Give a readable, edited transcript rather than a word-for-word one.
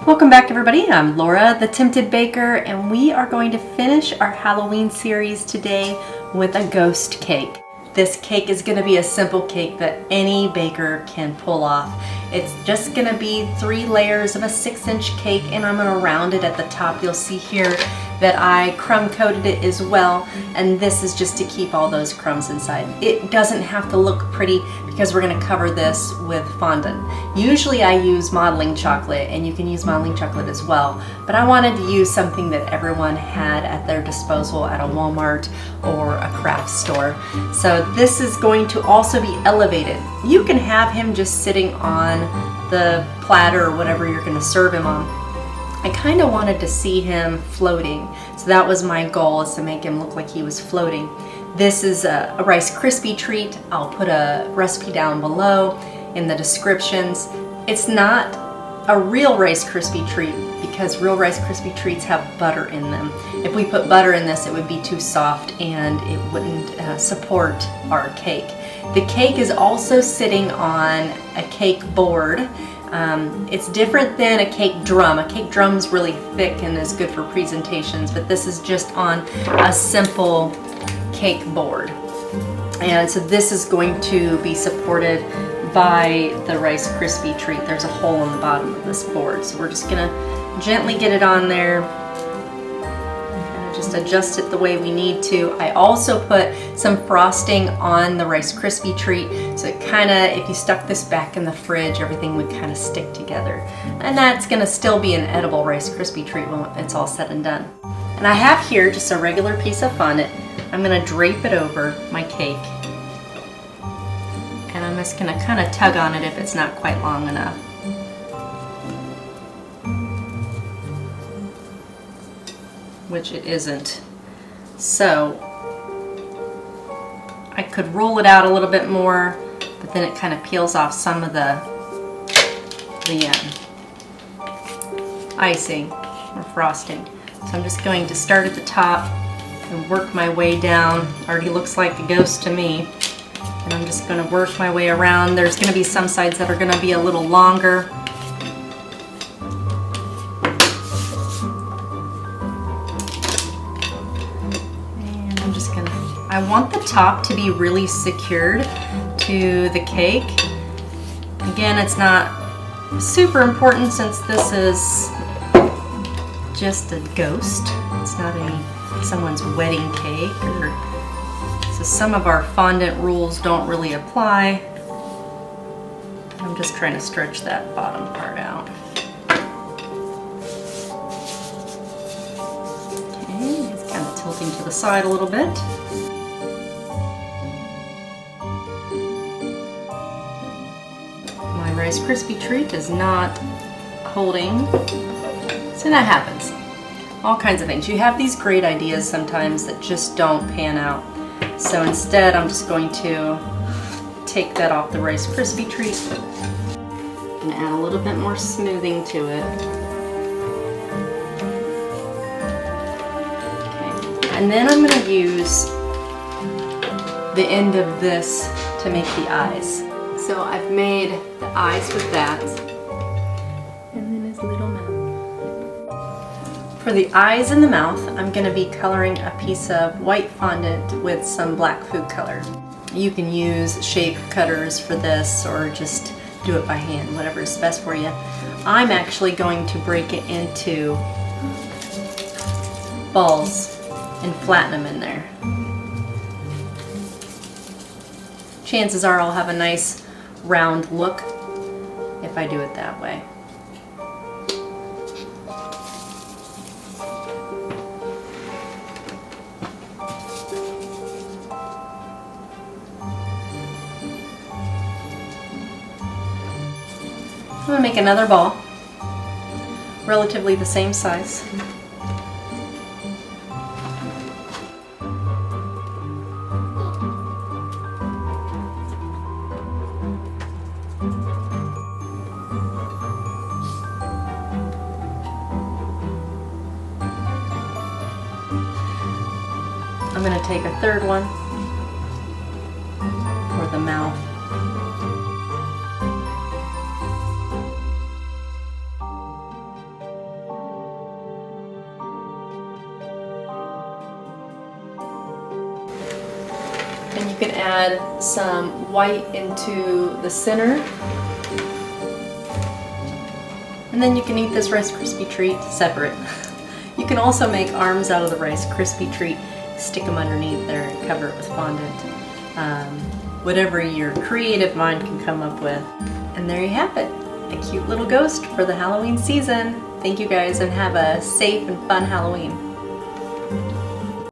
Welcome back, everybody. I'm Laura, the Tempted Baker, and we are going to finish our Halloween series today with a ghost cake. This cake is going to be a simple cake that any baker can pull off. It's just going to be 3 layers of a 6-inch cake, and I'm going to round it at the top. You'll see here that I crumb coated it as well, and this is just to keep all those crumbs inside. It doesn't have to look pretty because we're going to cover this with fondant. Usually I use modeling chocolate, and you can use modeling chocolate as well, but I wanted to use something that everyone had at their disposal at a Walmart or a craft store. So this is going to also be elevated. You can have him just sitting on the platter or whatever you're going to serve him on. I kind of wanted to see him floating, so that was my goal, is to make him look like he was floating. This is a Rice Krispie treat. I'll put a recipe down below in the descriptions. It's not a real Rice Krispie treat because real Rice Krispie treats have butter in them. If we put butter in this, it would be too soft and it wouldn't support our cake. The cake is also sitting on a cake board. It's different than a cake drum. A cake drum's really thick and is good for presentations, but this is just on a simple cake board. And so this is going to be supported by the Rice Krispie treat. There's a hole in the bottom of this board, so we're just gonna gently get it on there. Just adjust it the way we need to. I also put some frosting on the Rice Krispie treat, so it kind of, if you stuck this back in the fridge, everything would kind of stick together. And that's going to still be an edible Rice Krispie treat when it's all said and done. And I have here just a regular piece of fondant. I'm going to drape it over my cake. And I'm just going to kind of tug on it if it's not quite long enough. Which it isn't. So I could roll it out a little bit more, but then it kind of peels off some of the icing or frosting. So I'm just going to start at the top and work my way down. Already looks like a ghost to me. And I'm just going to work my way around. There's going to be some sides that are going to be a little longer. I want the top to be really secured to the cake. Again, it's not super important since this is just a ghost. It's not someone's wedding cake, so some of our fondant rules don't really apply. I'm just trying to stretch that bottom part out. Okay, it's kind of tilting to the side a little bit. Rice Krispie treat is not holding, so that happens. All kinds of things. You have these great ideas sometimes that just don't pan out. So instead, I'm just going to take that off the Rice Krispie treat and add a little bit more smoothing to it. Okay. And then I'm going to use the end of this to make the eyes. So I've made the eyes with that, and then his little mouth. For the eyes and the mouth, I'm going to be coloring a piece of white fondant with some black food color. You can use shape cutters for this, or just do it by hand, whatever is best for you. I'm actually going to break it into balls and flatten them in there. Chances are I'll have a nice round look if I do it that way. I'm going to make another ball, relatively the same size. I'm going to take a third one for the mouth. And you can add some white into the center. And then you can eat this Rice Krispie treat separate. You can also make arms out of the Rice Krispie treat, stick them underneath there and cover it with fondant. Whatever your creative mind can come up with. And there you have it, a cute little ghost for the Halloween season. Thank you guys and have a safe and fun Halloween.